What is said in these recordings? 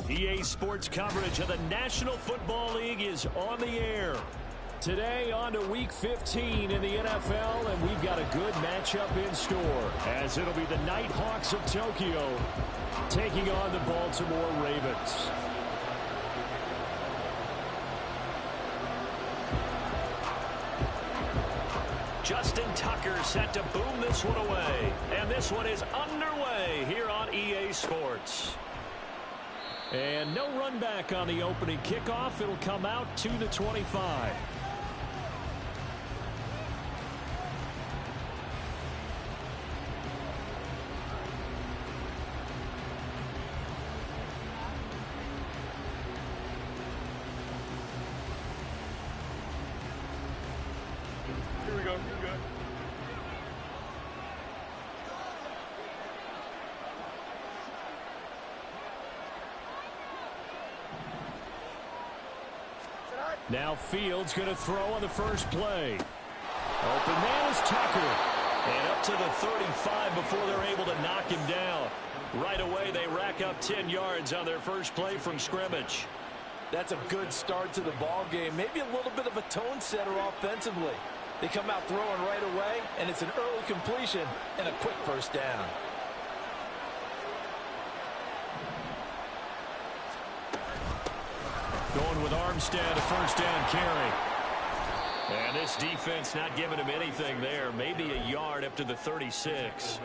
EA Sports coverage of the National Football League is on the air. Today on to Week 15 in the NFL, and we've got a good matchup in store, as it'll be the Nighthawks of Tokyo taking on the Baltimore Ravens. Justin Tucker set to boom this one away, and this one is underway here on EA Sports. And no run back on the opening kickoff. It'll come out to the 25. Here we go. Here we go. Now Fields going to throw on the first play. Open man is Tucker. And up to the 35 before they're able to knock him down. Right away, they rack up 10 yards on their first play from scrimmage. That's a good start to the ball game. Maybe a little bit of a tone setter offensively. They come out throwing right away, and it's an early completion and a quick first down. Going with Armstead, a first down carry. And this defense not giving him anything there. Maybe a yard up to the 36.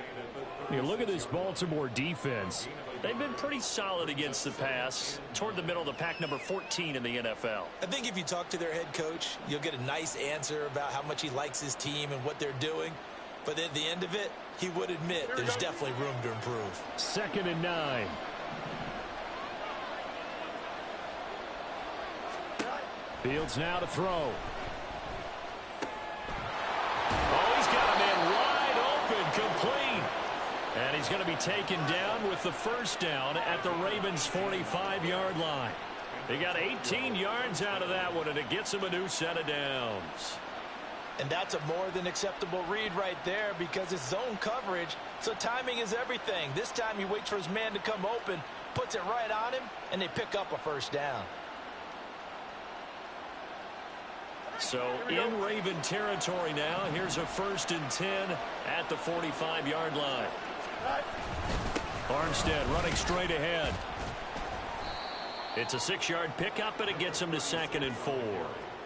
You look at this Baltimore defense. They've been pretty solid against the pass. Toward the middle of the pack, number 14 in the NFL. I think if you talk to their head coach, you'll get a nice answer about how much he likes his team and what they're doing. But at the end of it, he would admit there's definitely room to improve. 2nd and 9. Fields now to throw. Oh, he's got a man wide open, complete. And he's going to be taken down with the first down at the Ravens' 45-yard line. They got 18 yards out of that one, and it gets him a new set of downs. And that's a more than acceptable read right there because it's zone coverage, so timing is everything. This time he waits for his man to come open, puts it right on him, and they pick up a first down. So in Raven territory now. Here's a 1st and 10 at the 45-yard line. Armstead running straight ahead. It's a 6-yard pickup, and it gets him to 2nd and 4.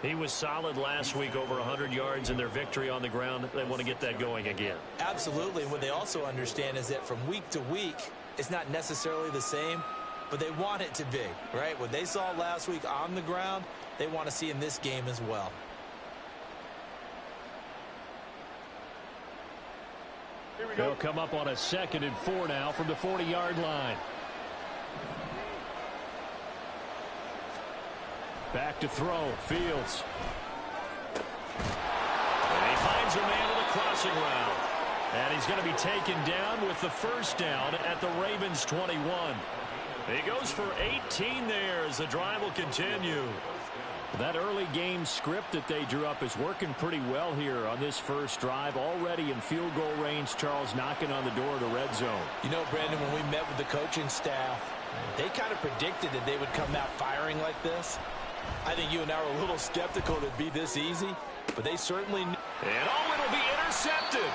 He was solid last week, over 100 yards in their victory on the ground. They want to get that going again. Absolutely. And what they also understand is that from week to week, it's not necessarily the same, but they want it to be, right? What they saw last week on the ground, they want to see in this game as well. They'll come up on a 2nd and 4 now from the 40-yard line. Back to throw. Fields. And he finds a man with a crossing route. And he's going to be taken down with the first down at the Ravens' 21. He goes for 18 there as the drive will continue. That early game script that they drew up is working pretty well here on this first drive. Already in field goal range, Charles knocking on the door of the red zone. You know, Brandon, when we met with the coaching staff, they kind of predicted that they would come out firing like this. I think you and I were a little skeptical that it'd be this easy, but they certainly knew. And oh, it'll be intercepted.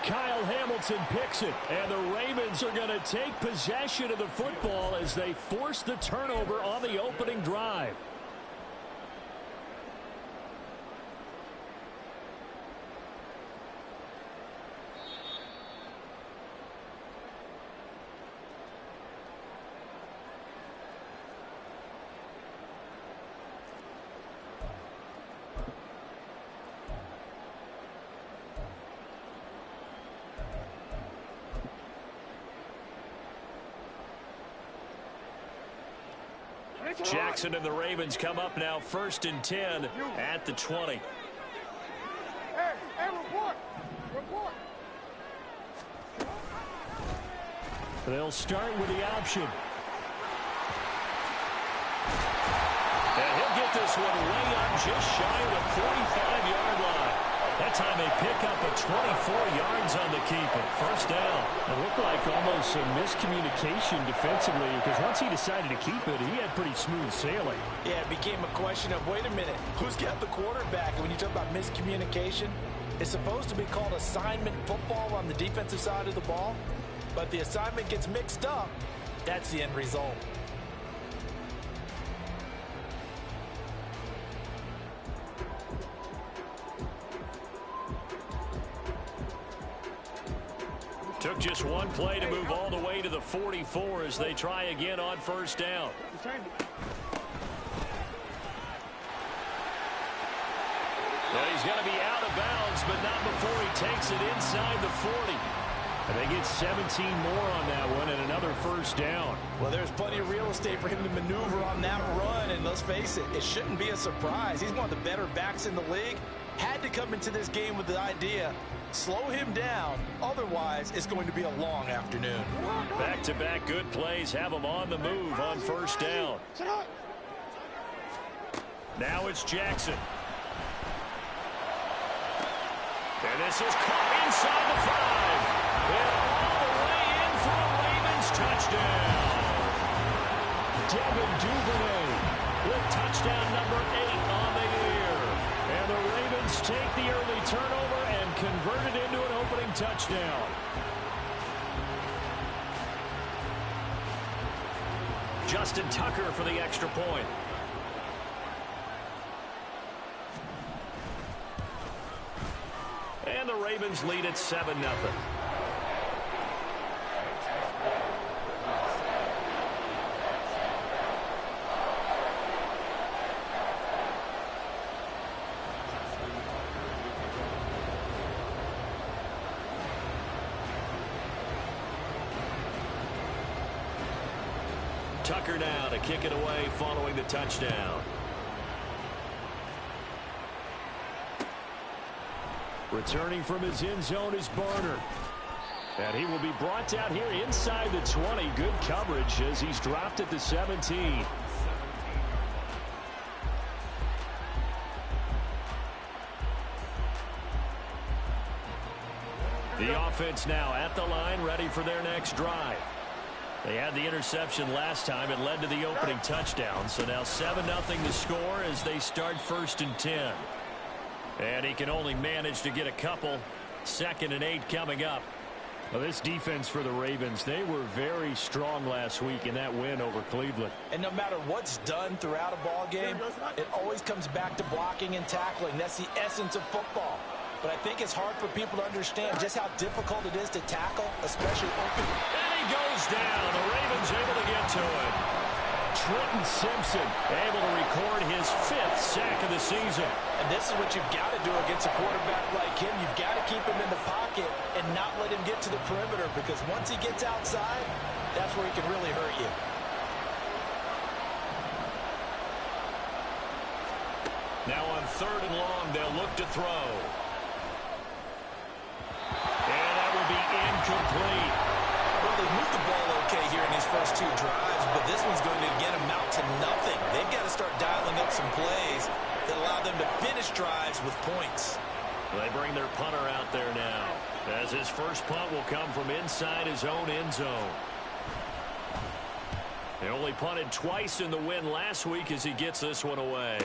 Kyle Hamilton picks it, and the Ravens are going to take possession of the football as they force the turnover on the opening drive. Jackson and the Ravens come up now 1st and 10 at the 20. Hey, report! Report! They'll start with the option. And he'll get this one way up just shy of the 45-yard line. That time they pick up a 24 yards on the keeper. First down. It looked like almost some miscommunication defensively because once he decided to keep it, he had pretty smooth sailing. Yeah, it became a question of, wait a minute, who's got the quarterback? And when you talk about miscommunication, it's supposed to be called assignment football on the defensive side of the ball. But the assignment gets mixed up. That's the end result. Took just one play to move all the way to the 44 as they try again on first down. Well, he's going to be out of bounds, but not before he takes it inside the 40. And they get 17 more on that one and another first down. Well, there's plenty of real estate for him to maneuver on that run, and let's face it, it shouldn't be a surprise. He's one of the better backs in the league. Had to come into this game with the idea, slow him down, otherwise it's going to be a long afternoon. Back-to-back good plays have him on the move on first down. Now it's Jackson. And this is caught inside the 5. And all the way in for a Ravens touchdown. Devin Duvernay With touchdown number 8 on the year. And the Ravens take the early turnover and convert it into an opening touchdown. Justin Tucker for the extra point. And the Ravens lead at 7-0. Tucker now to kick it away following the touchdown. Returning from his end zone is Barner. And he will be brought down here inside the 20. Good coverage as he's dropped at the 17. The offense now at the line, ready for their next drive. They had the interception last time. It led to the opening touchdown. So now 7-0 the score as they start 1st and 10. And he can only manage to get a couple. 2nd and 8 coming up. Well, this defense for the Ravens, they were very strong last week in that win over Cleveland. And no matter what's done throughout a ball game, it always comes back to blocking and tackling. That's the essence of football. But I think it's hard for people to understand just how difficult it is to tackle, especially open. And he goes down. The Ravens able to get to it. Trenton Simpson able to record his 5th sack of the season. And this is what you've got to do against a quarterback like him. You've got to keep him in the pocket and not let him get to the perimeter, because once he gets outside, that's where he can really hurt you. Now on 3rd and long, they'll look to throw. And that will be incomplete. Well, they moved the ball okay here in these first 2 drives, but this one's going to again amount to nothing. They've got to start dialing up some plays that allow them to finish drives with points. They bring their punter out there now, as his first punt will come from inside his own end zone. They only punted twice in the win last week as he gets this one away.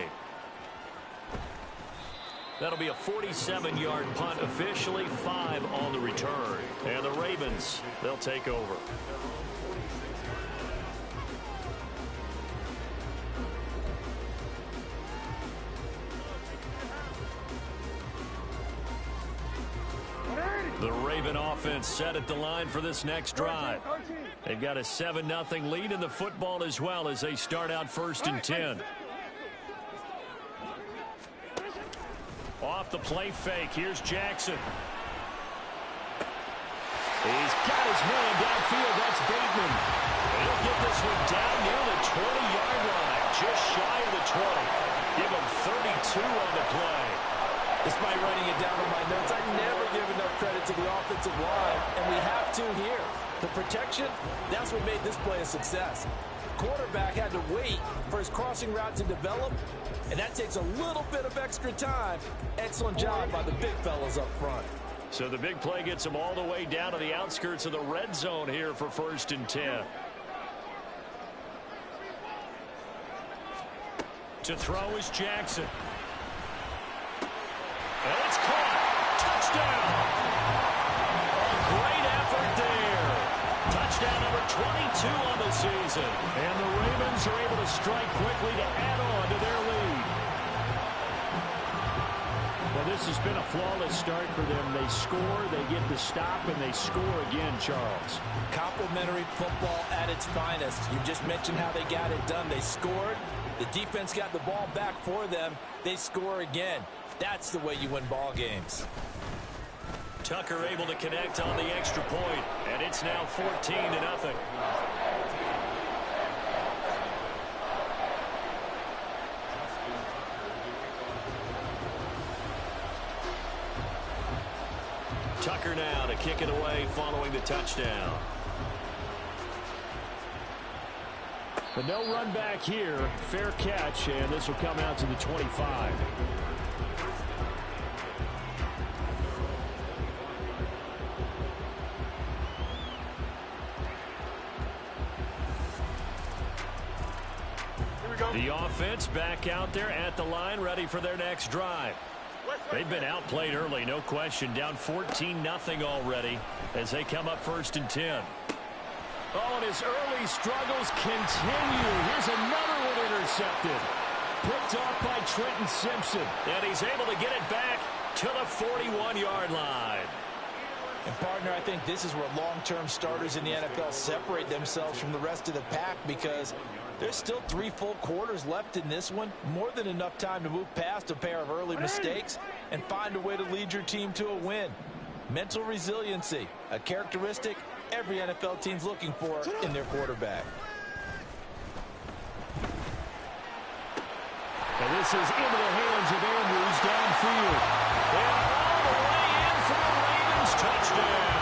That'll be a 47-yard punt, officially 5 on the return. And the Ravens, they'll take over. The Raven offense set at the line for this next drive. They've got a 7-0 lead in the football as well as they start out 1st and 10. Off the play fake. Here's Jackson. He's got his man downfield. That's Bateman. He'll get this one down near the 20-yard line. Just shy of the 20. Give him 32 on the play. Despite writing it down on my notes, I never give enough credit to the offensive line, and we have to here. The protection, that's what made this play a success. quarterback had to wait for his crossing route to develop, and that takes a little bit of extra time. Excellent job by the big fellas up front. So the big play gets him all the way down to the outskirts of the red zone here for 1st and 10. To throw is Jackson. And it's caught. Touchdown. A great effort there. Touchdown number 22 on the season. And the Ravens are able to strike quickly to add on to their lead. Well, this has been a flawless start for them. They score, they get the stop, and they score again, Charles. Complimentary football at its finest. You just mentioned how they got it done. They scored. The defense got the ball back for them. They score again. That's the way you win ball games. Tucker able to connect on the extra point, and it's now 14-0. Tucker now to kick it away following the touchdown. But no run back here. Fair catch, and this will come out to the 25. The offense back out there at the line, ready for their next drive. They've been outplayed early, no question. Down 14-0 already as they come up 1st and 10. Oh, and his early struggles continue. Here's another one intercepted. Picked off by Trenton Simpson. And he's able to get it back to the 41-yard line. And, partner, I think this is where long-term starters in the NFL separate themselves from the rest of the pack, because there's still 3 full quarters left in this one. More than enough time to move past a pair of early mistakes and find a way to lead your team to a win. Mental resiliency, a characteristic every NFL team's looking for in their quarterback. And this is into the hands of Andrews downfield. And all the way in for the Ravens touchdown.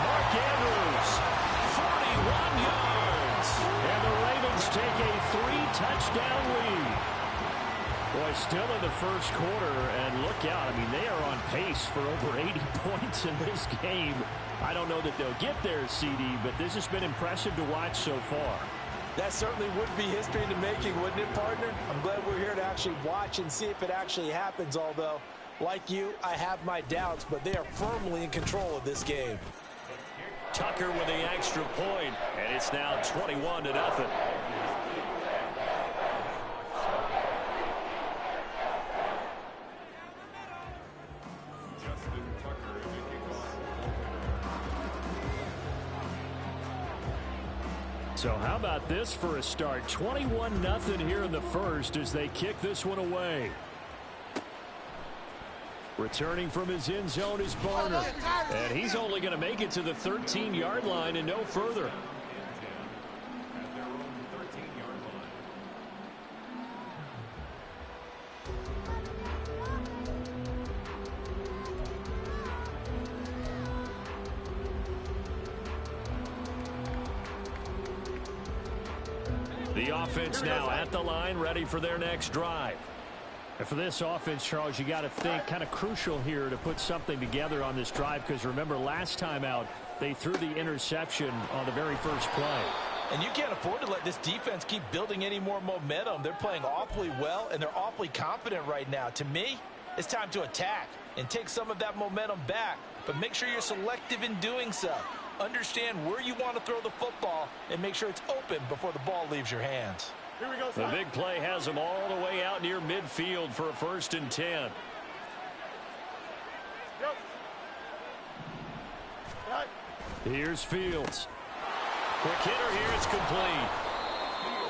Mark Andrews, 41 yards. And the Ravens take a 3-touchdown lead. Boy, still in the first quarter, and look out. I mean, they are on pace for over 80 points in this game. I don't know that they'll get there, CD, but this has been impressive to watch so far. That certainly would be history in the making, wouldn't it, partner? I'm glad we're here to actually watch and see if it actually happens, although, like you, I have my doubts, but they are firmly in control of this game. Tucker with the extra point, and it's now 21-0. So how about this for a start? 21-0 here in the first as they kick this one away. Returning from his end zone is Barner. And he's only going to make it to the 13-yard line and no further. The offense now at the line, ready for their next drive. And for this offense, Charles, you got to think kind of crucial here to put something together on this drive, because remember last time out they threw the interception on the very first play. And you can't afford to let this defense keep building any more momentum. They're playing awfully well, and they're awfully confident right now. To me, it's time to attack and take some of that momentum back, but make sure you're selective in doing so. Understand where you want to throw the football and make sure it's open before the ball leaves your hands. Here we go, the big play has them all the way out near midfield for a 1st and 10. Here's Fields. Quick hitter here, it's complete.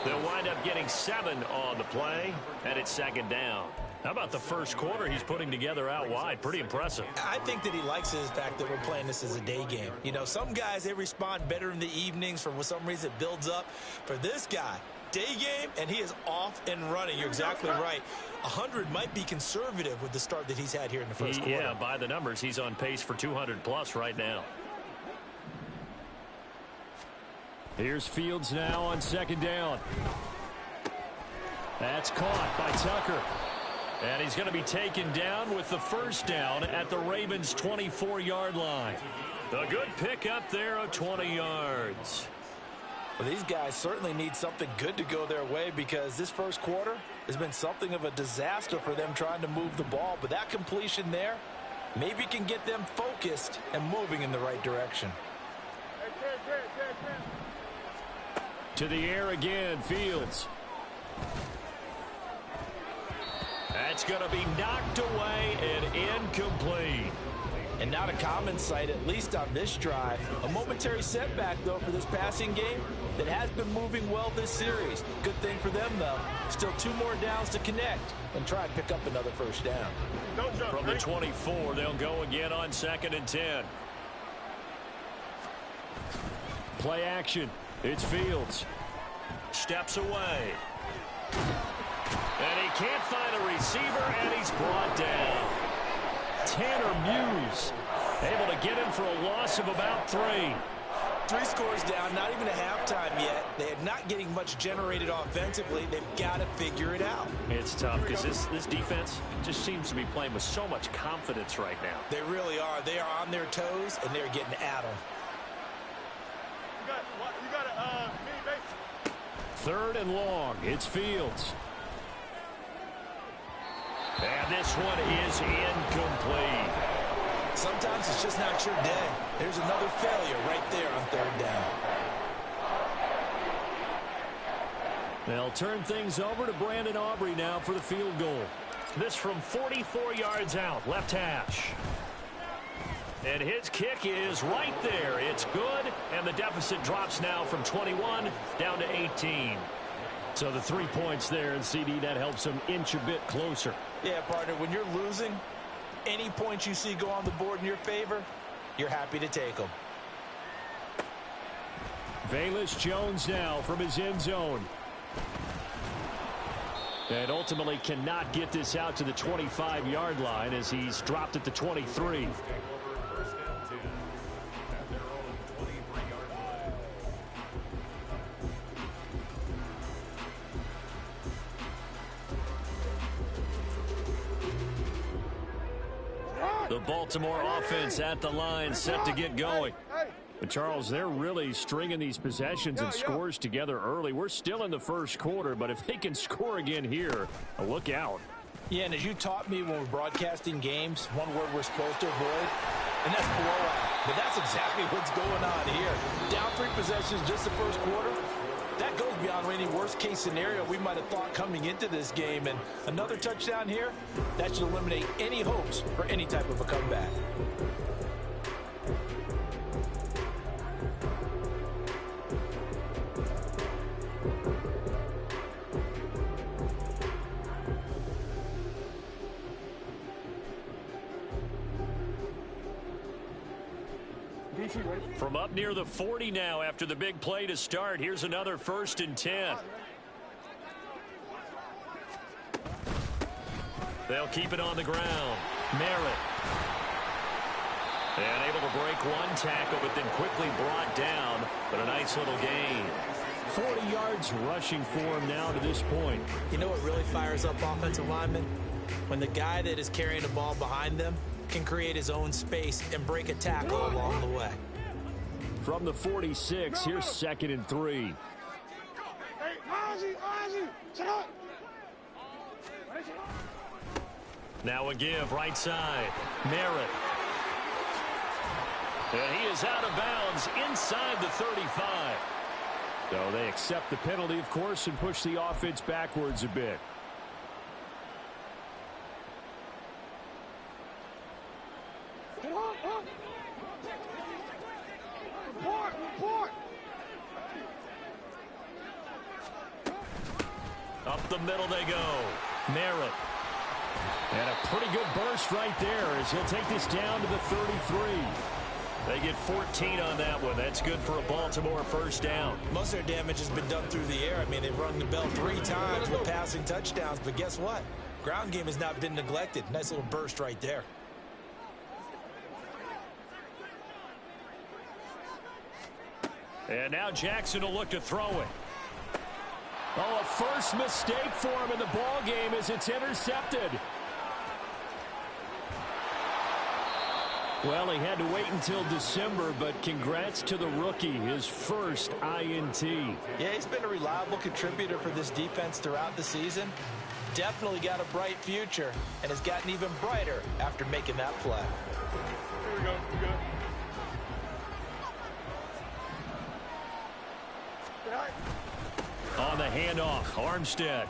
They'll wind up getting 7 on the play, and it's 2nd down. How about the first quarter he's putting together out wide? Pretty impressive. I think that he likes the fact that we're playing this as a day game. You know, some guys, they respond better in the evenings. For some reason, it builds up. For this guy, day game, and he is off and running. You're exactly right. 100 might be conservative with the start that he's had here in the first quarter. Yeah, by the numbers, he's on pace for 200+ right now. Here's Fields now on second down. That's caught by Tucker. And he's going to be taken down with the first down at the Ravens' 24-yard line. A good pickup there of 20 yards. Well, these guys certainly need something good to go their way because this first quarter has been something of a disaster for them trying to move the ball. But that completion there maybe can get them focused and moving in the right direction. To the air again, Fields. That's going to be knocked away and incomplete. And not a common sight, at least on this drive. A momentary setback, though, for this passing game that has been moving well this series. Good thing for them, though. Still 2 more downs to connect and try and pick up another first down. From the 24, they'll go again on 2nd and 10. Play action. It's Fields. Steps away. And he can't find a receiver, and he's brought down. Tanner Muse able to get him for a loss of about 3. 3 scores down, not even a halftime yet. They are not getting much generated offensively. They've got to figure it out. It's tough because this defense just seems to be playing with so much confidence right now. They really are. They are on their toes, and they're getting at them. You got a mini base. 3rd and long. It's Fields. And this one is incomplete. Sometimes it's just not your day. There's another failure right there on 3rd down. They'll turn things over to Brandon Aubrey now for the field goal. This from 44 yards out, left hash. And his kick is right there. It's good, and the deficit drops now from 21 down to 18. So the 3 points there, and CD, that helps them inch a bit closer. Yeah, partner, when you're losing, any points you see go on the board in your favor, you're happy to take them. Velus Jones now from his end zone. And ultimately cannot get this out to the 25-yard line as he's dropped at the 23. The Baltimore offense at the line, set to get going. But Charles, they're really stringing these possessions and scores together early. We're still in the first quarter, but if they can score again here, look out. Yeah, and as you taught me when we're broadcasting games, one word we're supposed to avoid, and that's blowout. But that's exactly what's going on here. Down 3 possessions just the first quarter. That goes beyond any worst-case scenario we might have thought coming into this game. And another touchdown here, that should eliminate any hopes for any type of a comeback. From up near the 40 now after the big play to start. Here's another 1st and 10. They'll keep it on the ground. Merritt. And able to break one tackle, but then quickly brought down. But a nice little gain. 40 yards rushing for him now to this point. You know what really fires up offensive linemen? When the guy that is carrying the ball behind them can create his own space and break a tackle along the way. From the 46, here's 2nd and 3. Now a give, right side. Merritt. And he is out of bounds inside the 35. So they accept the penalty, of course, and push the offense backwards a bit. Up the middle they go. Merritt. And a pretty good burst right there as he'll take this down to the 33. They get 14 on that one. That's good for a Baltimore first down. Most of their damage has been done through the air. I mean, they've rung the bell 3 times with passing touchdowns, but guess what? Ground game has not been neglected. Nice little burst right there. And now Jackson will look to throw it. Oh, a first mistake for him in the ball game as it's intercepted. Well, he had to wait until December, but congrats to the rookie, his first INT. Yeah, he's been a reliable contributor for this defense throughout the season. Definitely got a bright future and has gotten even brighter after making that play. Here we go. We good. On the handoff, Armstead.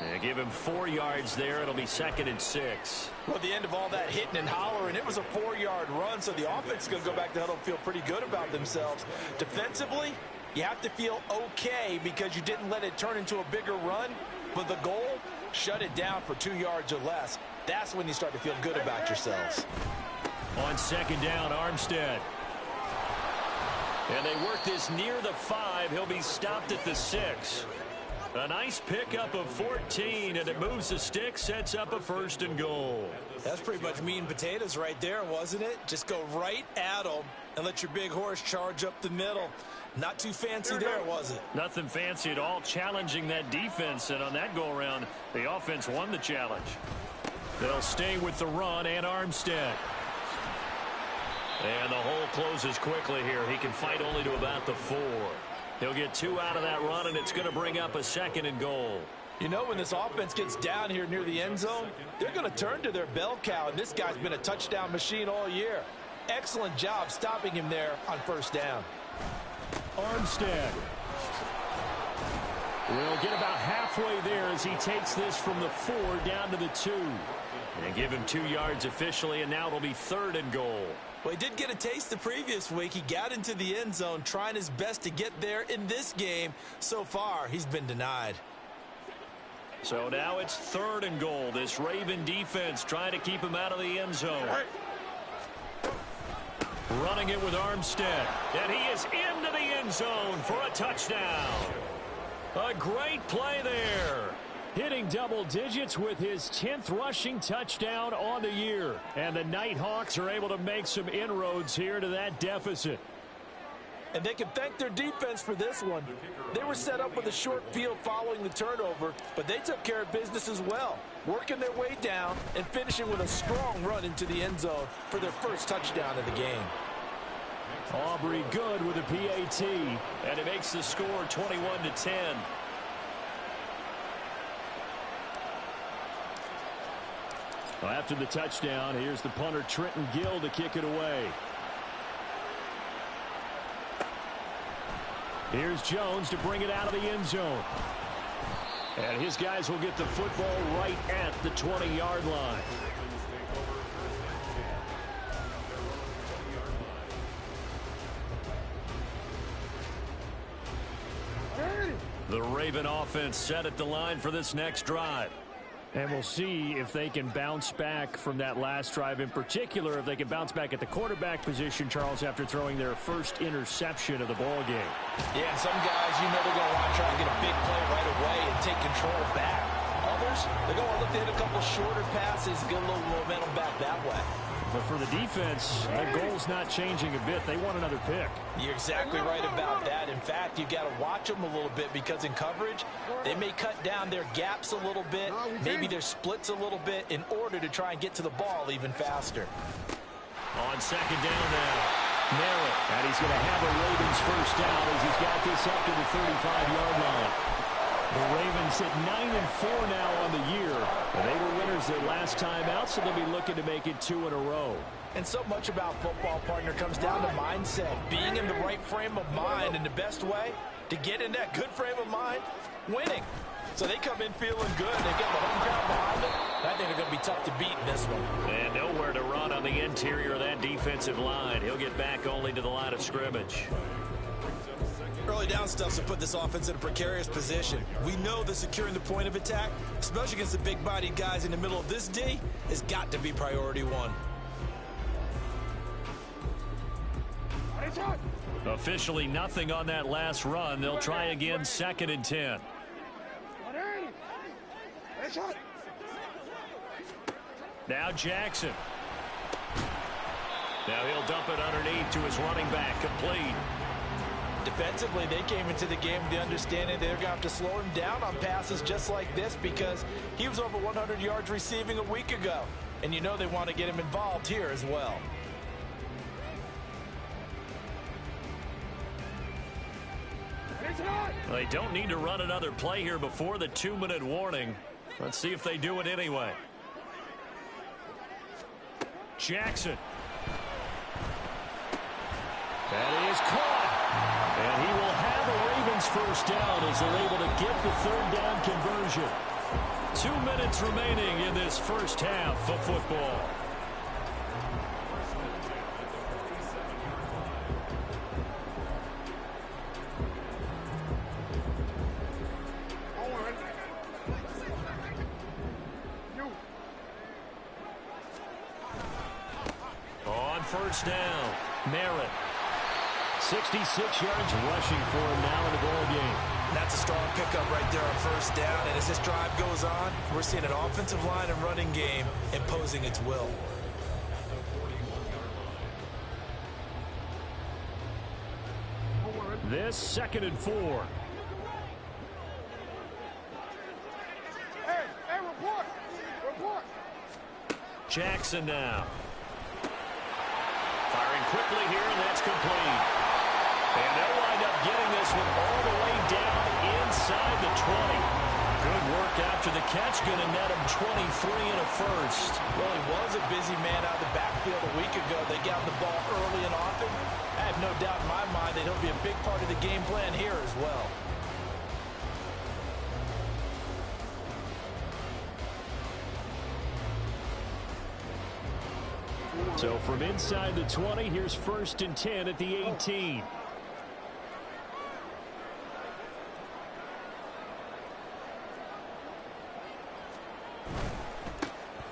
They give him 4 yards there. It'll be 2nd and 6. Well, at the end of all that hitting and hollering, it was a 4-yard run, so the offense is going to go back to huddle and feel pretty good about themselves. Defensively, you have to feel okay because you didn't let it turn into a bigger run, but the goal, shut it down for 2 yards or less. That's when you start to feel good about yourselves. On 2nd down, Armstead. And they work this near the 5. He'll be stopped at the 6. A nice pickup of 14, and it moves the stick, sets up a 1st and goal. That's pretty much meat and potatoes right there, wasn't it? Just go right at them and let your big horse charge up the middle. Not too fancy there, was it? Nothing fancy at all, challenging that defense, and on that go-around, the offense won the challenge. They'll stay with the run and Armstead. And the hole closes quickly here. He can fight only to about the 4. He'll get 2 out of that run, and it's going to bring up a 2nd and goal. You know, when this offense gets down here near the end zone, they're going to turn to their bell cow, and this guy's been a touchdown machine all year. Excellent job stopping him there on 1st down. Armstead will get about halfway there as he takes this from the 4 down to the 2. And give him 2 yards officially, and now it'll be 3rd and goal. Well, he did get a taste the previous week. He got into the end zone, trying his best to get there in this game. So far, he's been denied. So now it's 3rd and goal. This Raven defense trying to keep him out of the end zone. Running it with Armstead. And he is into the end zone for a touchdown. A great play there. Hitting double digits with his 10th rushing touchdown on the year. And the Nighthawks are able to make some inroads here to that deficit. And they can thank their defense for this one. They were set up with a short field following the turnover, but they took care of business as well, working their way down and finishing with a strong run into the end zone for their first touchdown of the game. Aubrey good with a PAT. And it makes the score 21-10. Well, after the touchdown, here's the punter Trenton Gill to kick it away. Here's Jones to bring it out of the end zone. And his guys will get the football right at the 20-yard line. The Raven offense set at the line for this next drive. And we'll see if they can bounce back from that last drive, in particular if they can bounce back at the quarterback position, Charles, after throwing their first interception of the ball game. Yeah, some guys, you know, they're going to want to try to get a big play right away and take control back. Others, they're going to look to hit a couple shorter passes, get a little momentum back that way. But for the defense, that goal's not changing a bit. They want another pick. You're exactly right about that. In fact, you've got to watch them a little bit because in coverage, they may cut down their gaps a little bit, maybe their splits a little bit in order to try and get to the ball even faster. On 2nd down now, Merritt. And he's going to have a Ravens first down as he's got this up to the 35-yard line. The Ravens at 9-4 now on the year. And they were winners their last time out, so they'll be looking to make it 2 in a row. And so much about football, partner, comes down to mindset. Being in the right frame of mind, and the best way to get in that good frame of mind, winning. So they come in feeling good. They get the home crowd behind them. I think they're going to be tough to beat in this one. And nowhere to run on the interior of that defensive line. He'll get back only to the line of scrimmage. Early down stuff's to put this offense in a precarious position. We know that securing the point of attack, especially against the big-bodied guys in the middle of this D, has got to be priority one. Officially nothing on that last run. They'll try again, 2nd and 10. Now Jackson. Now he'll dump it underneath to his running back, complete. Defensively, they came into the game with the understanding they're going to have to slow him down on passes just like this because he was over 100 yards receiving a week ago. And you know they want to get him involved here as well. They don't need to run another play here before the 2-minute warning. Let's see if they do it anyway. Jackson. That is caught. And he will have a Ravens first down as they're able to get the third down conversion. 2 minutes remaining in this first half of football. On first down, Merritt. 66 yards rushing for him now in the ball game. That's a strong pickup right there on first down. And as this drive goes on, we're seeing an offensive line and running game imposing its will. This 2nd and 4. Hey, report. Report. Jackson now. Firing quickly here, and that's complete. And they'll wind up getting this one all the way down inside the 20. Good work after the catch, going to net him 23 and a first. Well, he was a busy man out of the backfield a week ago. They got the ball early and often. I have no doubt in my mind that he'll be a big part of the game plan here as well. So from inside the 20, here's 1st and 10 at the 18.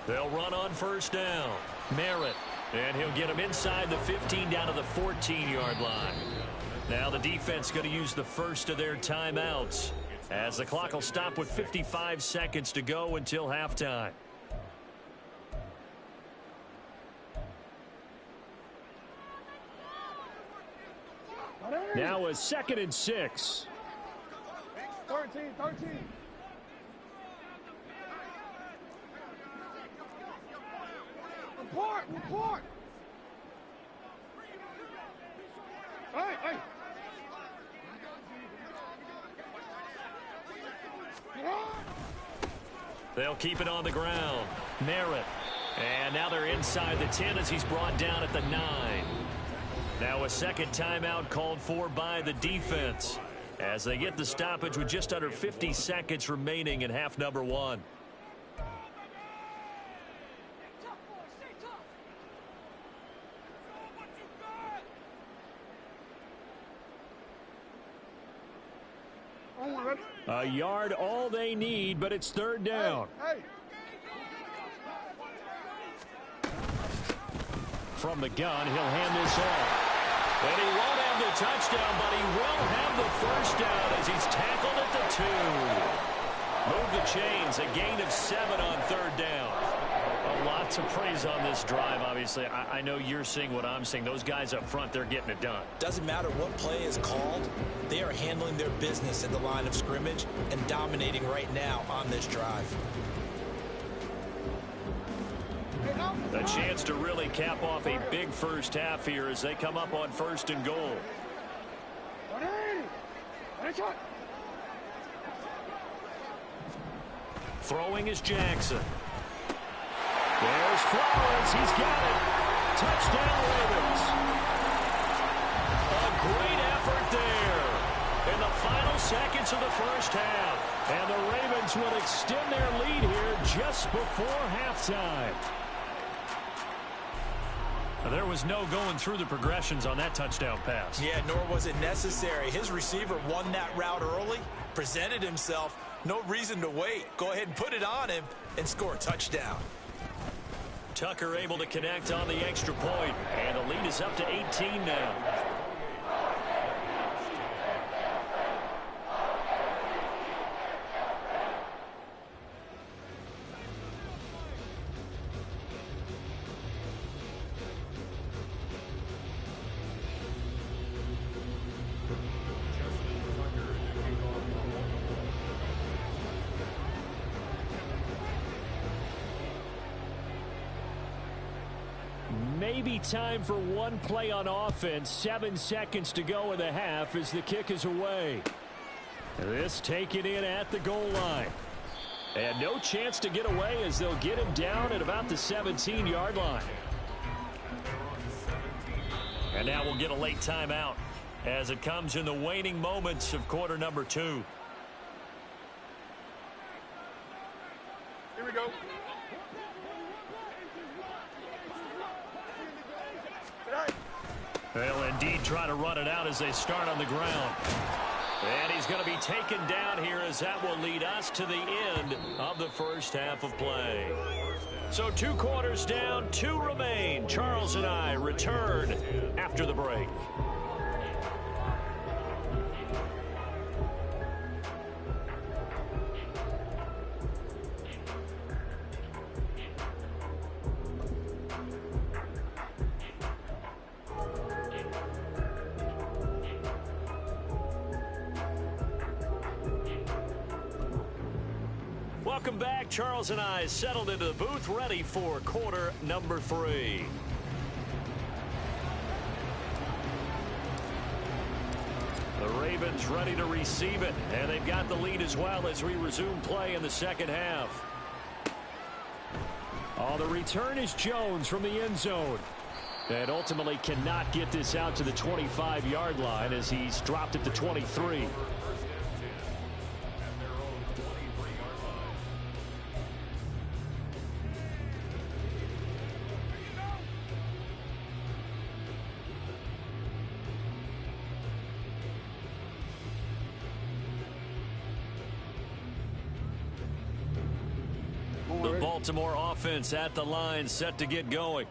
They'll run on first down. Merritt. And he'll get him inside the 15 down to the 14-yard line. Now the defense going to use the first of their timeouts as the clock will stop with 55 seconds to go until halftime. Now a 2nd and 6. 13. Report. Hey. They'll keep it on the ground. Merritt. And now they're inside the 10 as he's brought down at the 9. Now a second timeout called for by the defense as they get the stoppage with just under 50 seconds remaining in half number 1. A yard all they need, but it's 3rd down. Hey. From the gun, he'll hand this off. And he won't have the touchdown, but he will have the first down as he's tackled at the 2. Move the chains, a gain of 7 on 3rd down. A lot to praise on this drive, obviously. I know you're seeing what I'm seeing. Those guys up front, they're getting it done. Doesn't matter what play is called. They are handling their business at the line of scrimmage and dominating right now on this drive. A chance to really cap off a big first half here as they come up on 1st and goal. Throwing is Jackson. There's Flowers. He's got it. Touchdown, Ravens. A great effort there in the final seconds of the first half. And the Ravens will extend their lead here just before halftime. There was no going through the progressions on that touchdown pass. Yeah, nor was it necessary. His receiver won that route early, presented himself. No reason to wait. Go ahead and put it on him and score a touchdown. Tucker able to connect on the extra point, and the lead is up to 18 now. maybe time for one play on offense. 7 seconds to go in the half as the kick is away. This taken in at the goal line. And no chance to get away as they'll get him down at about the 17-yard line. And now we'll get a late timeout as it comes in the waning moments of quarter number 2. Here we go. They'll indeed try to run it out as they start on the ground. And he's going to be taken down here as that will lead us to the end of the first half of play. So 2 quarters down, 2 remain. Charles and I return after the break. Welcome back. Charles and I settled into the booth, ready for quarter number 3. The Ravens ready to receive it, and they've got the lead as well as we resume play in the second half. Oh, the return is Jones from the end zone. And ultimately cannot get this out to the 25-yard line as he's dropped at the 23. The Baltimore offense at the line, set to get going.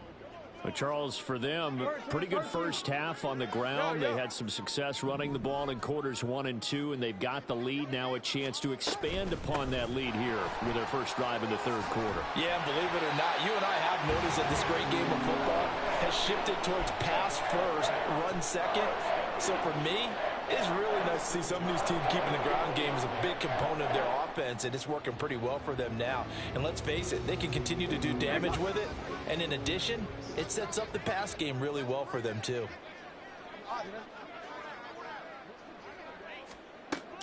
But Charles, for them, pretty good first half on the ground. They had some success running the ball in quarters 1 and 2, and they've got the lead. Now a chance to expand upon that lead here with their first drive in the third quarter. Yeah, believe it or not, you and I have noticed that this great game of football has shifted towards pass first, run second. So for me, it's really nice to see some of these teams keeping the ground game as a big component of their offense, and it's working pretty well for them now. And let's face it, they can continue to do damage with it. And in addition, it sets up the pass game really well for them, too.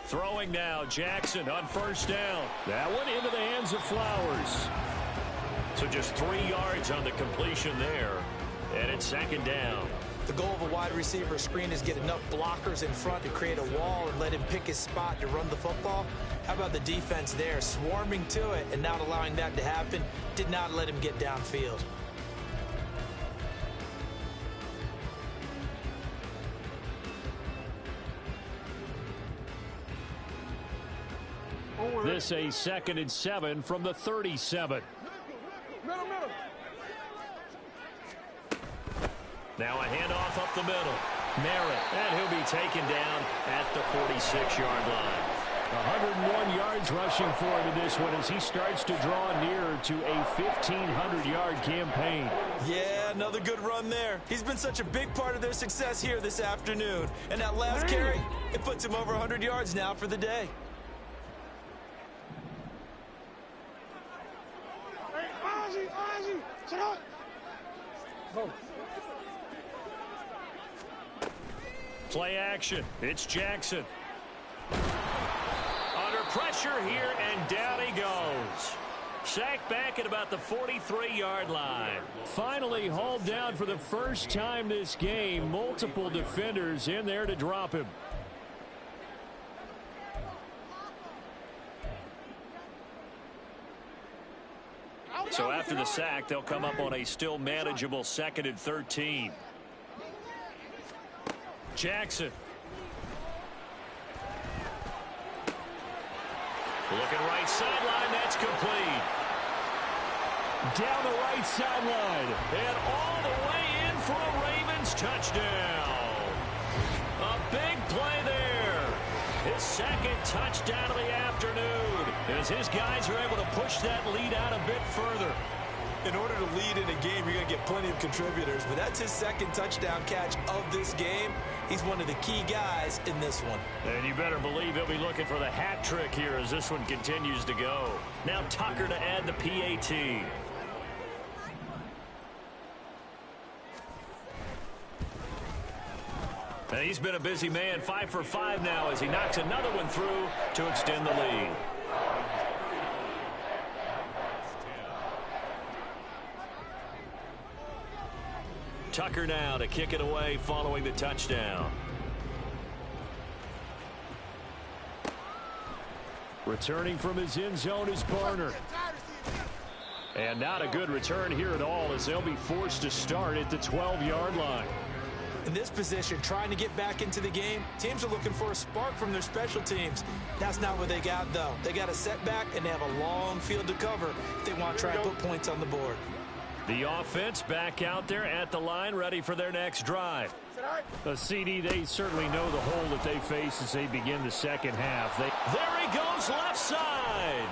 Throwing now, Jackson on first down. That one into the hands of Flowers. So just 3 yards on the completion there. And it's second down. The goal of a wide receiver screen is get enough blockers in front to create a wall and let him pick his spot to run the football. How about the defense there, swarming to it and not allowing that to happen? Did not let him get downfield. This a 2nd and 7 from the 37. Middle. Now a handoff up the middle. Merritt, and he'll be taken down at the 46-yard line. 101 yards rushing for him in this one as he starts to draw nearer to a 1,500-yard campaign. Yeah, another good run there. He's been such a big part of their success here this afternoon. And that last carry, it puts him over 100 yards now for the day. Hey, Ozzy, check out. Go. Play action. It's Jackson. Under pressure here, and down he goes. Sacked back at about the 43-yard line. Finally hauled down for the first time this game. Multiple defenders in there to drop him. So after the sack, they'll come up on a still manageable 2nd and 13. Jackson. Looking right sideline, that's complete. Down the right sideline. And all the way in for a Ravens touchdown. A big play there. His 2nd touchdown of the afternoon as his guys are able to push that lead out a bit further. In order to lead in a game, you're going to get plenty of contributors, but that's his 2nd touchdown catch of this game. He's one of the key guys in this one. And you better believe he'll be looking for the hat trick here as this one continues to go. Now Tucker to add the PAT. And he's been a busy man, 5 for 5 now as he knocks another one through to extend the lead. Tucker now to kick it away following the touchdown. Returning from his end zone is Barner. And not a good return here at all as they'll be forced to start at the 12-yard line. In this position, trying to get back into the game, teams are looking for a spark from their special teams. That's not what they got, though. They got a setback, and they have a long field to cover if they want to try and put points on the board. The offense back out there at the line, ready for their next drive. CD, they certainly know the hole that they face as they begin the second half. There he goes, left side.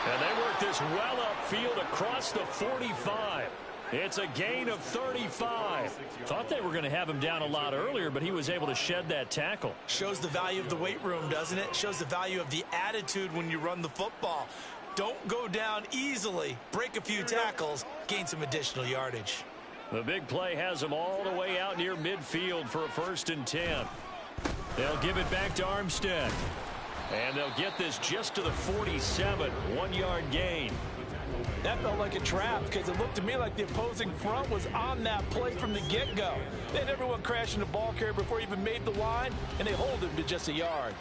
And they work this well upfield across the 45. It's a gain of 35. Thought they were going to have him down a lot earlier, but he was able to shed that tackle. Shows the value of the weight room, doesn't it? Shows the value of the attitude when you run the football. Don't go down easily. Break a few tackles. Gain some additional yardage. The big play has them all the way out near midfield for a 1st and 10. They'll give it back to Armstead. And they'll get this just to the 47. 1-yard gain. That felt like a trap because it looked to me like the opposing front was on that play from the get-go. They had everyone crashing the ball carrier before he even made the line, and they hold him to just a yard.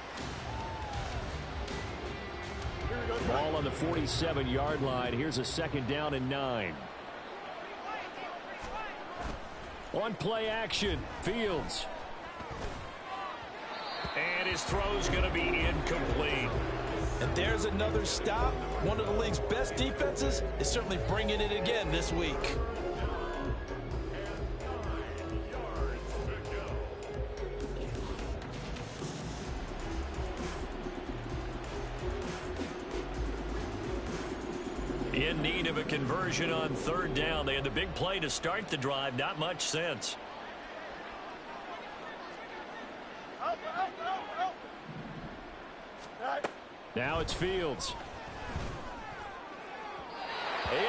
Ball on the 47-yard line. Here's a 2nd down and 9. On play action, Fields. And his throw's going to be incomplete. And there's another stop. One of the league's best defenses is certainly bringing it again this week. In need of a conversion on 3rd down. They had the big play to start the drive. Not much sense. Now it's Fields.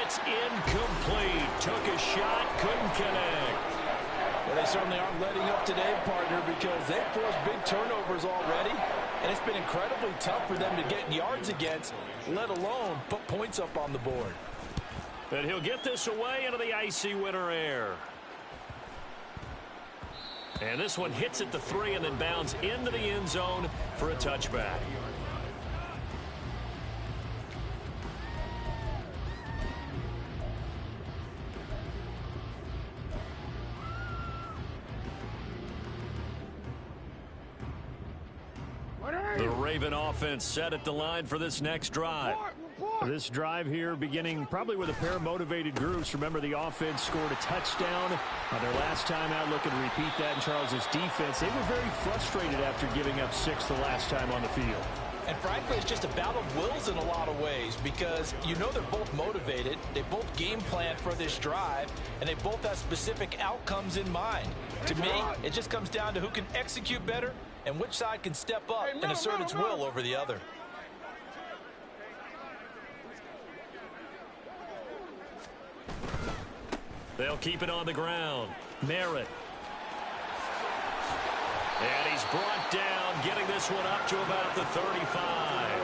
It's incomplete. Took a shot, couldn't connect. Well, they certainly aren't letting up today, partner, because they've forced big turnovers already, and it's been incredibly tough for them to get yards against, let alone put points up on the board. But he'll get this away into the icy winter air. And this one hits at the 3 and then bounds into the end zone for a touchback. The Raven offense set at the line for this next drive. This drive here beginning probably with a pair of motivated groups. Remember, the offense scored a touchdown on their last time out. Looking to repeat that in Charles's defense. They were very frustrated after giving up 6 the last time on the field. And frankly, it's just a battle of wills in a lot of ways because you know they're both motivated. They both game planned for this drive, and they both have specific outcomes in mind. To me, it just comes down to who can execute better and which side can step up and assert its will over the other. They'll keep it on the ground. Merritt. And he's brought down, getting this one up to about the 35.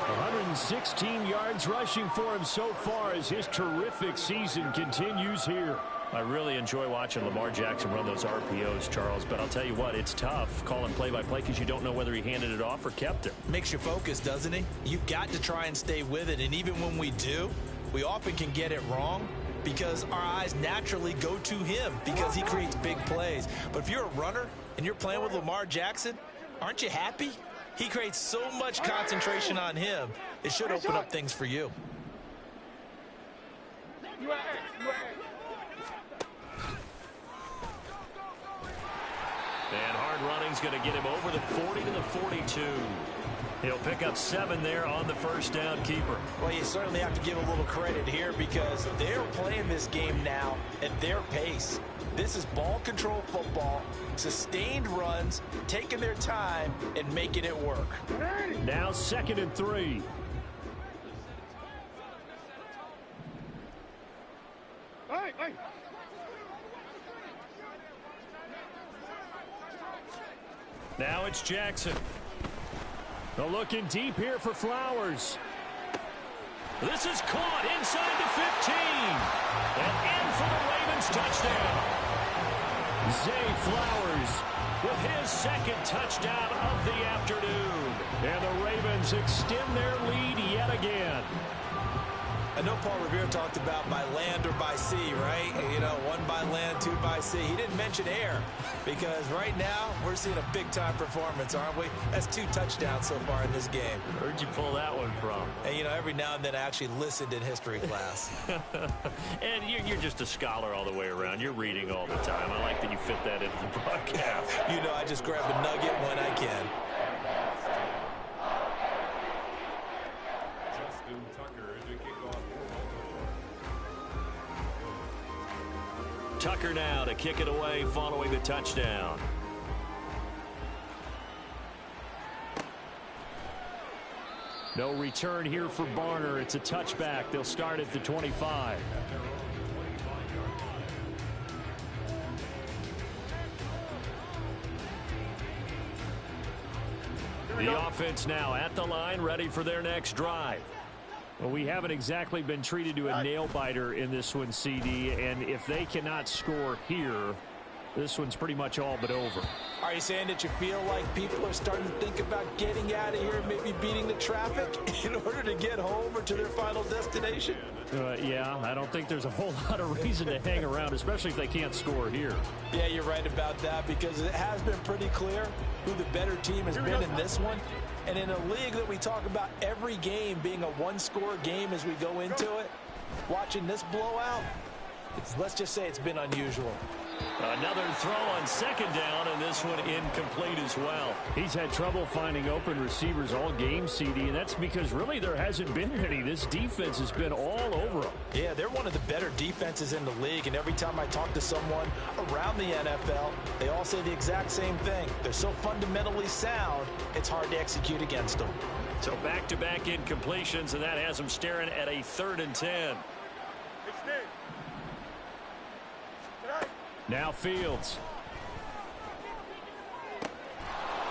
116 yards rushing for him so far as his terrific season continues here. I really enjoy watching Lamar Jackson run those RPOs, Charles, but I'll tell you what, it's tough calling play-by-play because you don't know whether he handed it off or kept it. Makes you focus, doesn't he? You've got to try and stay with it, and even when we do, we often can get it wrong because our eyes naturally go to him because he creates big plays. But if you're a runner and you're playing with Lamar Jackson, aren't you happy? He creates so much concentration on him, it should open up things for you. And hard running's going to get him over the 40 to the 42. He'll pick up 7 there on the first down keeper. Well, you certainly have to give a little credit here because they're playing this game now at their pace. This is ball control football, sustained runs, taking their time and making it work. Now 2nd and 3. Hey. Now it's Jackson. They're looking deep here for Flowers. This is caught inside the 15. And in for the Ravens touchdown. Zay Flowers with his second touchdown of the afternoon. And the Ravens extend their lead yet again. I know Paul Revere talked about by land or by sea, right? You know, one by land, two by sea. He didn't mention air because right now we're seeing a big-time performance, aren't we? That's 2 touchdowns so far in this game. Where'd you pull that one from? And, you know, every now and then I actually listened in history class. And you're just a scholar all the way around. You're reading all the time. I like that you fit that into the broadcast. You know, I just grab a nugget when I can. Tucker now to kick it away following the touchdown. No return here for Barner. It's a touchback. They'll start at the 25. The offense now at the line, ready for their next drive. Well, we haven't exactly been treated to a nail-biter in this one, CD, and if they cannot score here, this one's pretty much all but over. Are you saying that you feel like people are starting to think about getting out of here, maybe beating the traffic in order to get home or to their final destination? Yeah, I don't think there's a whole lot of reason to hang around, especially if they can't score here. Yeah, you're right about that because it has been pretty clear who the better team has been in this one. And in a league that we talk about every game being a one-score game as we go into it, watching this blowout, let's just say it's been unusual. Another throw on second down, and this one incomplete as well. He's had trouble finding open receivers all game, CD, and that's because really there hasn't been many. This defense has been all over them. Yeah, they're one of the better defenses in the league, and every time I talk to someone around the NFL, they all say the exact same thing. They're so fundamentally sound, it's hard to execute against them. So back-to-back incompletions, and that has them staring at a 3rd and 10. Now Fields.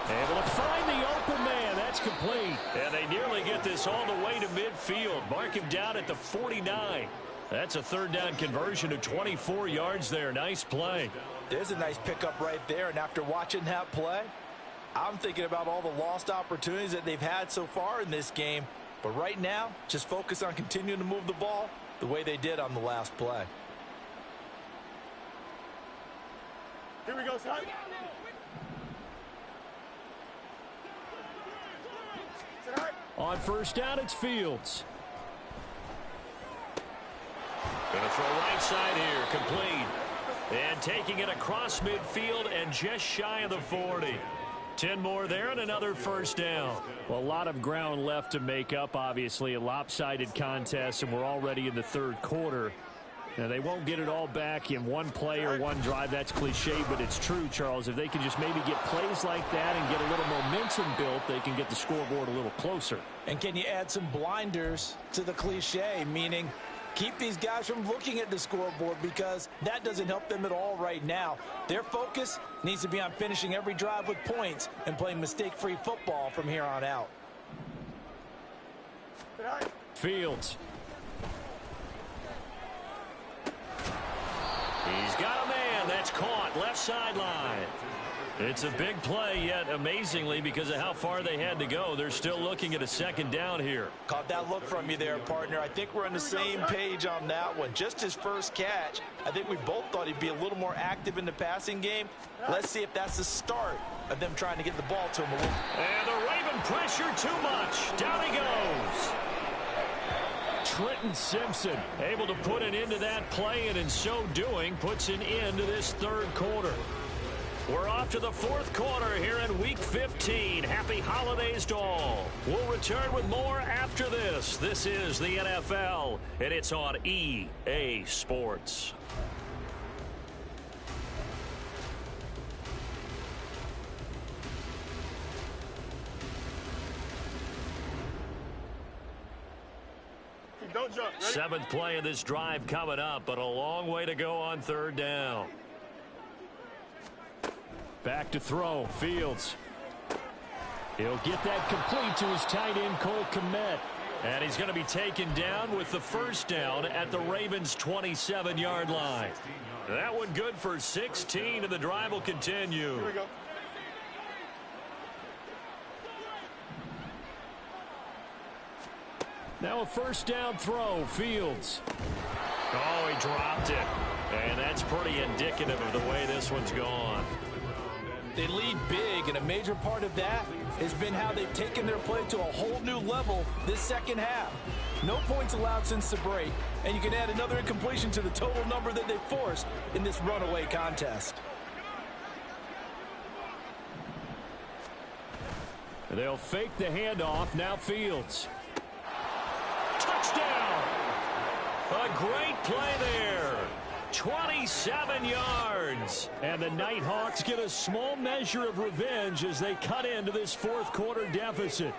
Able to find the open man. That's complete. And they nearly get this all the way to midfield. Mark him down at the 49. That's a 3rd down conversion of 24 yards there. Nice play. There's a nice pickup right there. And after watching that play, I'm thinking about all the lost opportunities that they've had so far in this game. But right now, just focus on continuing to move the ball the way they did on the last play. Here we go, son. On 1st down, it's Fields. Gonna throw right side here, complete. And taking it across midfield and just shy of the 40. 10 more there and another 1st down. Well, a lot of ground left to make up, obviously. A lopsided contest, and we're already in the 3rd quarter. Now, they won't get it all back in one play or one drive. That's cliche, but it's true, Charles. If they can just maybe get plays like that and get a little momentum built, they can get the scoreboard a little closer. And can you add some blinders to the cliche, meaning keep these guys from looking at the scoreboard because that doesn't help them at all right now. Their focus needs to be on finishing every drive with points and playing mistake-free football from here on out. Fields. He's got a man. That's caught. Left sideline. It's a big play, yet amazingly, because of how far they had to go, they're still looking at a 2nd down here. Caught that look from you there, partner. I think we're on the same page on that one. Just his first catch. I think we both thought he'd be a little more active in the passing game. Let's see if that's the start of them trying to get the ball to him a little. And the Raven pressure too much. Down he goes. Trenton Simpson Able to put an end to that play, and in so doing, puts an end to this 3rd quarter. We're off to the 4th quarter here in Week 15. Happy holidays to all. We'll return with more after this. This is the NFL, and it's on EA Sports. Don't jump. Ready? 7th play of this drive coming up, but a long way to go on 3rd down. back to throw. Fields He'll get that complete to his tight end, Cole Kmet. And he's going to be taken down with the first down at the Ravens' 27-yard line. That one good for 16, and the drive will continue. Here we go. Now a first down throw, Fields. Oh, he dropped it. And that's pretty indicative of the way this one's gone. They lead big, and a major part of that has been how they've taken their play to a whole new level this second half. No points allowed since the break, and you can add another incompletion to the total number that they forced in this runaway contest. They'll fake the handoff. Now Fields. Touchdown! A great play there. 27 yards. And the Nighthawks get a small measure of revenge as they cut into this fourth quarter deficit.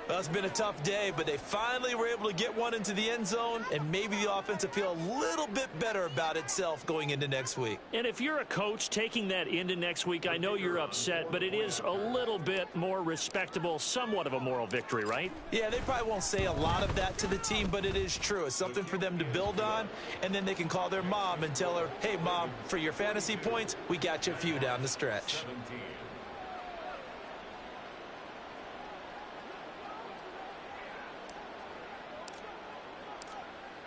Well, it's been a tough day, but they finally were able to get one into the end zone, and maybe the offense will feel a little bit better about itself going into next week. And if you're a coach taking that into next week, I know you're upset, but it is a little bit more respectable, somewhat of a moral victory, right? Yeah, they probably won't say a lot of that to the team, but it is true. It's something for them to build on, and then they can call their mom and tell her, hey, Mom, for your fantasy points, we got you a few down the stretch.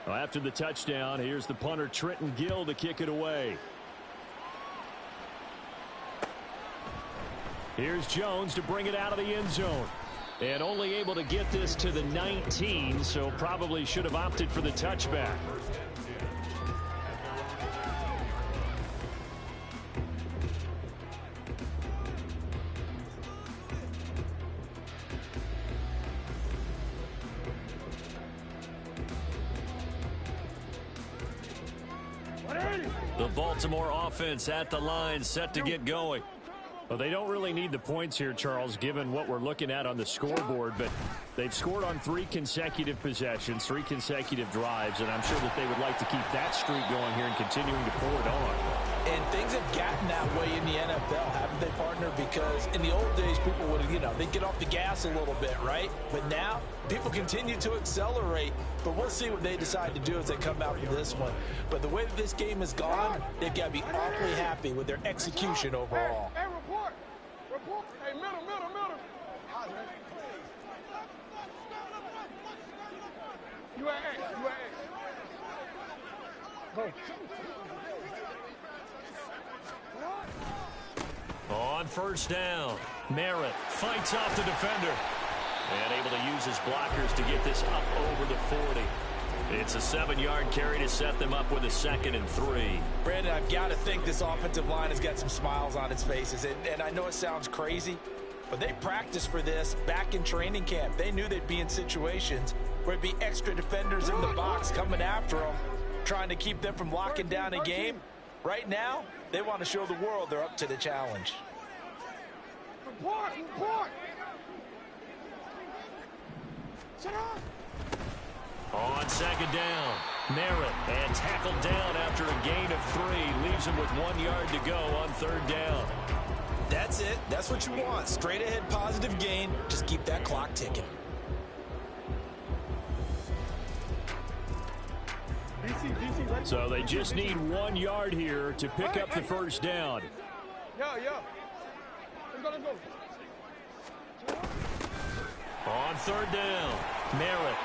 Well, after the touchdown, here's the punter, Trenton Gill, to kick it away. Here's Jones to bring it out of the end zone. And only able to get this to the 19, so probably should have opted for the touchback. The Baltimore offense at the line, set to get going. Well, they don't really need the points here, Charles, given what we're looking at on the scoreboard, but they've scored on 3 consecutive possessions, 3 consecutive drives, and I'm sure that they would like to keep that streak going here and continuing to pour it on. And things have gotten that way in the NFL, haven't they, partner? Because in the old days, people would, they'd get off the gas a little bit, right? But now, people continue to accelerate. But we'll see what they decide to do as they come out for this one. But the way that this game has gone, they've got to be awfully happy with their execution overall. Hey, report. Report. Hey, middle. You at A. Go. On first down, Merritt fights off the defender. And able to use his blockers to get this up over the 40. It's a 7-yard carry to set them up with a 2nd and 3. Brandon, I've got to think this offensive line has got some smiles on its faces. And I know it sounds crazy, but they practiced for this back in training camp. They knew they'd be in situations where it'd be extra defenders in the box coming after them, trying to keep them from locking down a game. Right now, they want to show the world they're up to the challenge. Report. Sit down. On 2nd down, Merritt, and tackled down after a gain of 3. Leaves him with 1 yard to go on 3rd down. That's it. That's what you want. Straight ahead positive gain. Just keep that clock ticking. DC. So they just need 1 yard here to pick up the first down. Yeah. Let's go. On 3rd down, Merritt.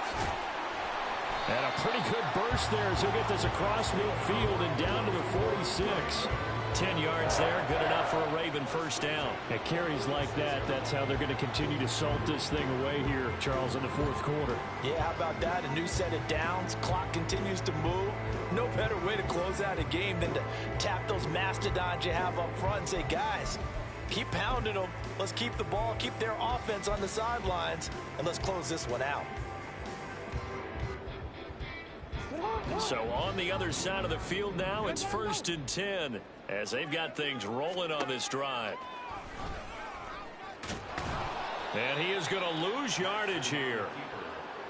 And a pretty good burst there as he'll get this across midfield and down to the 46. 10 yards there, good enough for a Raven first down. At carries like that, that's how they're going to continue to salt this thing away here, Charles, in the fourth quarter. Yeah, how about that? A new set of downs. Clock continues to move. No better way to close out a game than to tap those mastodons you have up front and say, guys, keep pounding them. Let's keep the ball, keep their offense on the sidelines, and let's close this one out. So on the other side of the field now, it's 1st and 10 as they've got things rolling on this drive. And he is going to lose yardage here.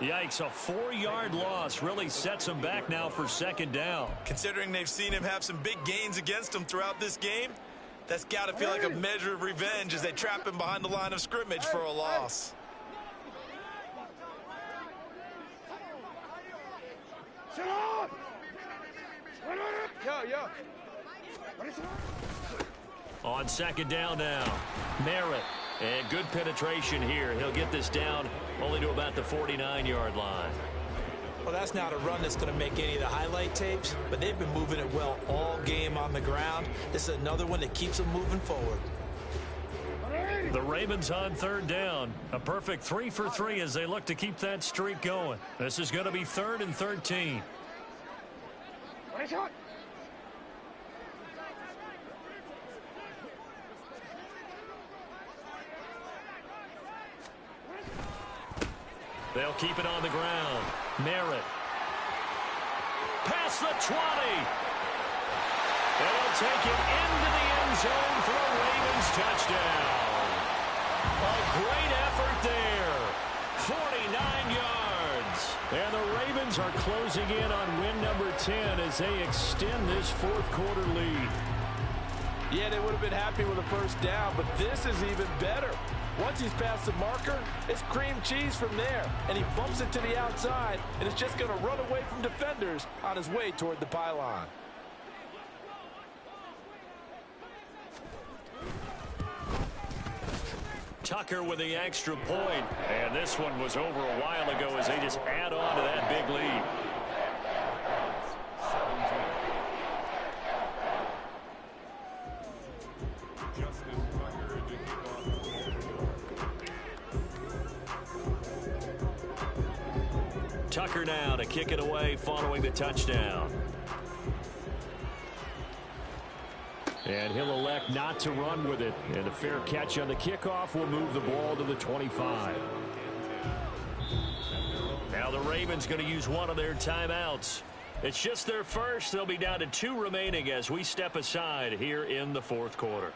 Yikes, a 4-yard loss really sets him back now for 2nd down. Considering they've seen him have some big gains against them throughout this game, That's got to feel like a measure of revenge as they trap him behind the line of scrimmage for a loss. Yo. On second down now, Merritt. And good penetration here. He'll get this down only to about the 49-yard line. Well, that's not a run that's going to make any of the highlight tapes, but they've been moving it well all game on the ground. This is another one that keeps them moving forward. The Ravens on third down. A perfect 3 for 3 as they look to keep that streak going. This is going to be 3rd and 13. They'll keep it on the ground. Merritt. Past the 20. They'll take it into the end zone for a Ravens touchdown. A great effort there. 49 yards. And the Ravens are closing in on win number 10 as they extend this fourth quarter lead. Yeah, they would have been happy with a first down, but this is even better. Once he's past the marker, it's cream cheese from there, and he bumps it to the outside, and it's just going to run away from defenders on his way toward the pylon. Tucker with the extra point, and this one was over a while ago as they just add on to that big lead. Tucker now to kick it away following the touchdown. And he'll elect not to run with it. And a fair catch on the kickoff will move the ball to the 25. Now the Ravens going to use one of their timeouts. It's just their first. They'll be down to 2 remaining as we step aside here in the fourth quarter.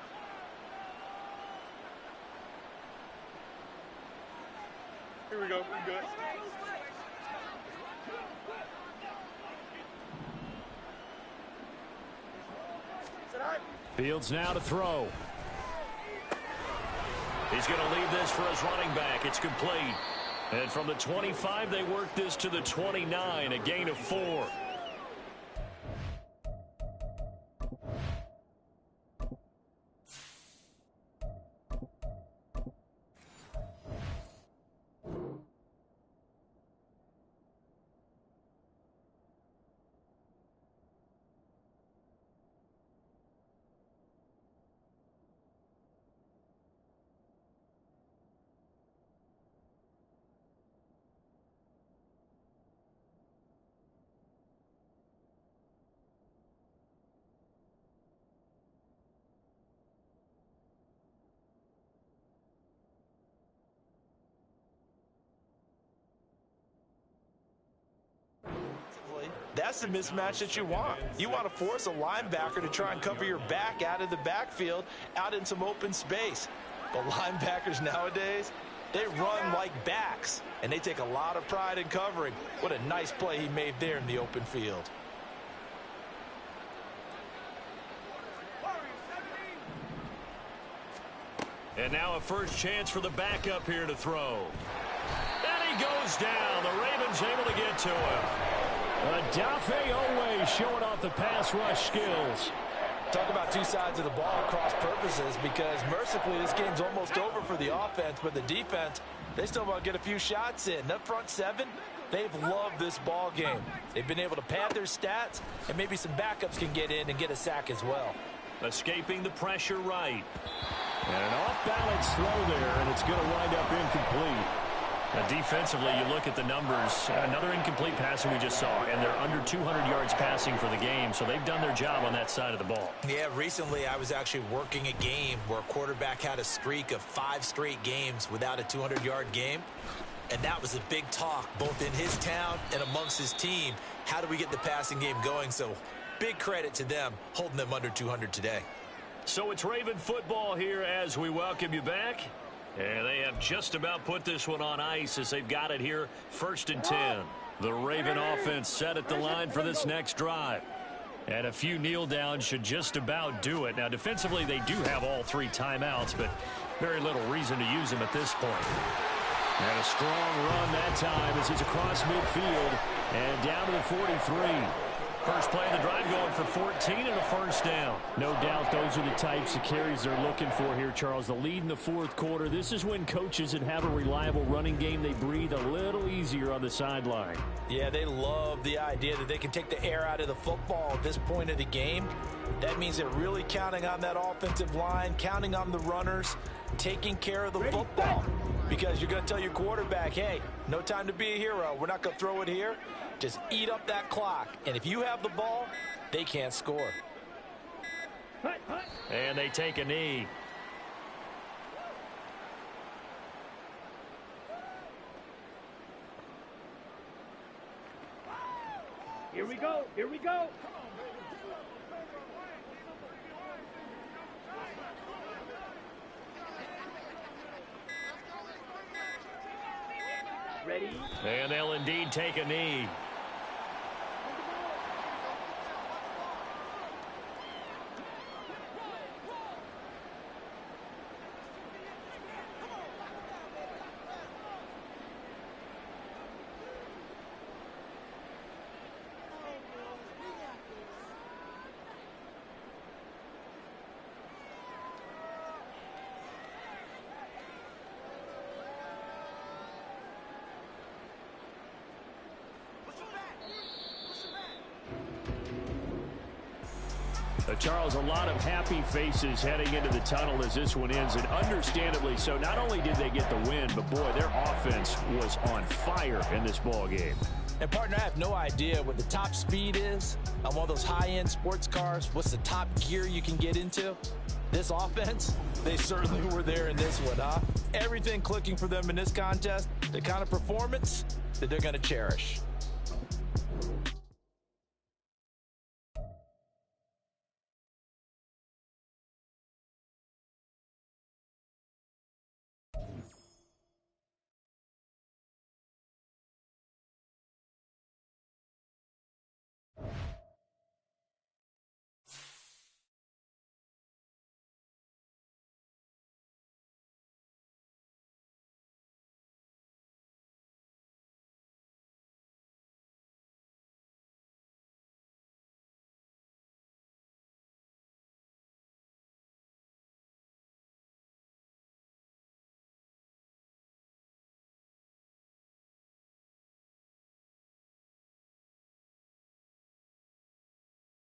Here we go. We good. Fields now to throw. He's going to leave this for his running back. It's complete. And from the 25, they work this to the 29, a gain of 4. That's the mismatch that you want. You want to force a linebacker to try and cover your back out of the backfield, out in some open space. But linebackers nowadays, they run like backs, and they take a lot of pride in covering. What a nice play he made there in the open field. And now a first chance for the backup here to throw. And he goes down. The Ravens able to get to him. Adafe Owe showing off the pass rush skills. Talk about two sides of the ball cross purposes, because mercifully this game's almost over for the offense, but the defense, they still want to get a few shots in. That front seven, they've loved this ball game. They've been able to pad their stats, and maybe some backups can get in and get a sack as well. Escaping the pressure right. And an off-balance throw there, and it's going to wind up incomplete. Defensively, you look at the numbers. Another incomplete pass that we just saw, and they're under 200 yards passing for the game, so they've done their job on that side of the ball. Yeah, recently I was actually working a game where a quarterback had a streak of 5 straight games without a 200-yard game, and that was a big talk both in his town and amongst his team. How do we get the passing game going? So big credit to them holding them under 200 today. So it's Raven football here as we welcome you back. And they have just about put this one on ice as they've got it here, 1st and 10. The Raven offense set at the line for this next drive. And a few kneel downs should just about do it. Now, defensively, they do have all 3 timeouts, but very little reason to use them at this point. And a strong run that time as he's across midfield and down to the 43. First play of the drive going for 14 and a first down. No doubt those are the types of carries they're looking for here, Charles. The lead in the fourth quarter. This is when coaches that have a reliable running game, they breathe a little easier on the sideline. Yeah, they love the idea that they can take the air out of the football at this point of the game. That means they're really counting on that offensive line, counting on the runners, taking care of the football. Because you're going to tell your quarterback, hey, no time to be a hero. We're not going to throw it here. Just eat up that clock. And if you have the ball, they can't score. And they take a knee. Here we go. Here we go. Ready? And they'll indeed take a knee. Charles, a lot of happy faces heading into the tunnel as this one ends, and understandably so. Not only did they get the win, but boy, their offense was on fire in this ball game. And partner, I have no idea what the top speed is on one of those high-end sports cars. What's the top gear you can get into? This offense, they certainly were there in this one, huh? Everything clicking for them in this contest, the kind of performance that they're going to cherish.